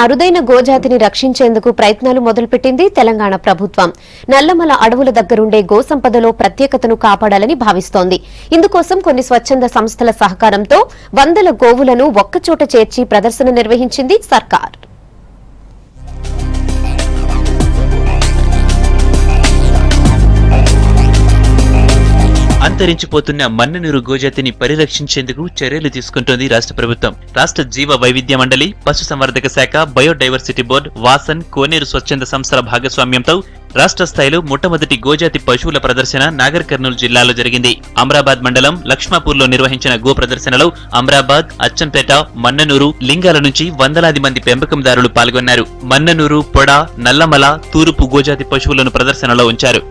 అరుదైన గోజాతిని రక్షించేందుకు ప్రయత్నాలు మొదలుపెట్టింది తెలంగాణ ప్రభుత్వం. నల్లమల అడవుల దగ్గరుండే గోసంపదలో ప్రత్యేకతను కాపాడాలని భావిస్తోంది. ఇందుకోసం కొన్ని స్వచ్ఛంద సంస్థల సహకారంతో వందల గోవులను ఒక్కచోట చేర్చి ప్రదర్శన నిర్వహించింది సర్కార్. అంతరించిపోతున్న మన్ననూరు గోజాతిని పరిరక్షించేందుకు చర్యలు తీసుకుంటోంది రాష్ట్ర ప్రభుత్వం. రాష్ట్ర జీవ వైవిధ్య మండలి, పశు సంవర్ధక శాఖ, బయోడైవర్సిటీ బోర్డు, వాసన్, కోనేరు స్వచ్ఛంద సంస్థల భాగస్వామ్యంతో రాష్ట్ర స్థాయిలో మొట్టమొదటి గోజాతి పశువుల ప్రదర్శన నాగర్ కర్నూలు జిల్లాలో జరిగింది. అమ్రాబాద్ మండలం లక్ష్మాపూర్లో నిర్వహించిన గో ప్రదర్శనలో అమ్రాబాద్, అచ్చంపేట, మన్ననూరు, లింగాల నుంచి వందలాది మంది పెంపకందారులు పాల్గొన్నారు. మన్ననూరు, పొడ, నల్లమల, తూర్పు గోజాతి పశువులను ప్రదర్శనలో ఉంచారు.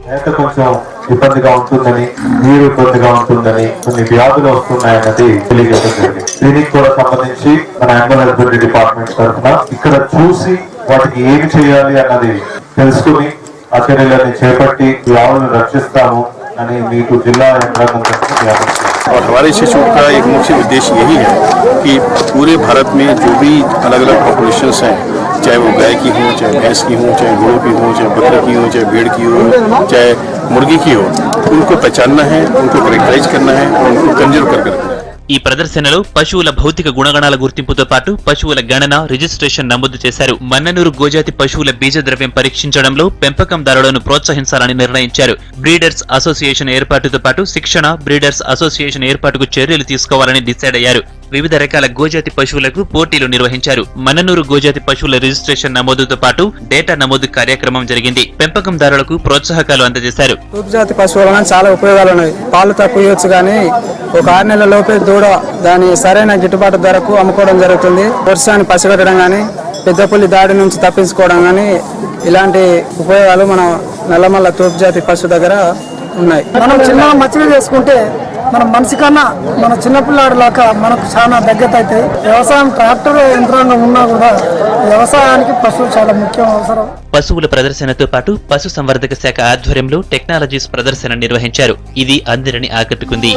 ఇబ్బందిగా ఉంటుందని, నీరు ఇబ్బందిగా ఉంటుందని, కొన్ని వ్యాధులు వస్తున్నాయన్నది తెలియజేస్తుంది. దీనికి కూడా సంబంధించి మన యానిమల్ హస్బెండరీ డిపార్ట్మెంట్ తరఫున ఇక్కడ చూసి వాటికి ఏమి చేయాలి అన్నది తెలుసుకుని ఆ చర్యలని చేపట్టి ఆవులను రక్షిస్తాము అని మీకు జిల్లా యంత్రాంగం और हमारे शिशु का एक मुख्य उद्देश्य यही है कि पूरे भारत में जो भी अलग अलग पॉपुलेशंस हैं, चाहे वो गाय की हो, चाहे भैंस की हो, चाहे घोड़ों की हो, चाहे बकरी की हो, चाहे भेड़ की हो, चाहे मुर्गी की हो, उनको पहचानना है, उनको कैरेक्टराइज करना है और उनको कंजर्व कर रखना है. ఈ ప్రదర్శనలో పశువుల భౌతిక గుణగణాల గుర్తింపుతో పాటు పశువుల గణన, రిజిస్ట్రేషన్ నమోదు చేశారు. మన్ననూరు గోజాతి పశువుల బీజ ద్రవ్యం పరీక్షించడంలో పెంపకందారులను ప్రోత్సహించాలని నిర్ణయించారు. బ్రీడర్స్ అసోసియేషన్ ఏర్పాటుతో పాటు శిక్షణ, బ్రీడర్స్ అసోసియేషన్ ఏర్పాటుకు చర్యలు తీసుకోవాలని డిసైడ్ అయ్యారు. వివిధ రకాల గోజాతి పశువులకు పోటీలు నిర్వహించారు. మన్ననూరు గోజాతి పశువుల రిజిస్ట్రేషన్ నమోదుతో పాటు డేటా నమోదు కార్యక్రమం జరిగింది. పెంపకందారులకు ప్రోత్సాహకాలు అందజేశారు. జాతి పశువుల చాలా ఉపయోగాలు ఉన్నాయి. పాలు తక్కువయొచ్చు కానీ ఒక 6 నెలల లోపే దూడ దాని సరైన గిట్టుబాటు ధరకు అమ్ముకోవడం జరుగుతుంది. వర్షాన్ని పసిగట్టడం కానీ, పెద్ద పులి దాడి నుంచి తప్పించుకోవడం కానీ, ఇలాంటి ఉపయోగాలు మన నల్లమల్ల తూర్పు జాతి పశువు దగ్గర ఉన్నాయి. మనం చిన్న మచ్చిగా చేసుకుంటే మన మనిషి కన్నా మన చిన్నపిల్లాడు లాగా మనకు చాలా దగ్గర అవుతాయి. వ్యవసాయం ట్రాక్టర్ యంత్రాంగం ఉన్నా కూడా వ్యవసాయానికి పశువులు చాలా ముఖ్యం అవసరం. పశువుల ప్రదర్శనతో పాటు పశు సంవర్ధక శాఖ ఆధ్వర్యంలో టెక్నాలజీస్ ప్రదర్శన నిర్వహించారు. ఇది అందరినీ ఆకట్టుకుంది.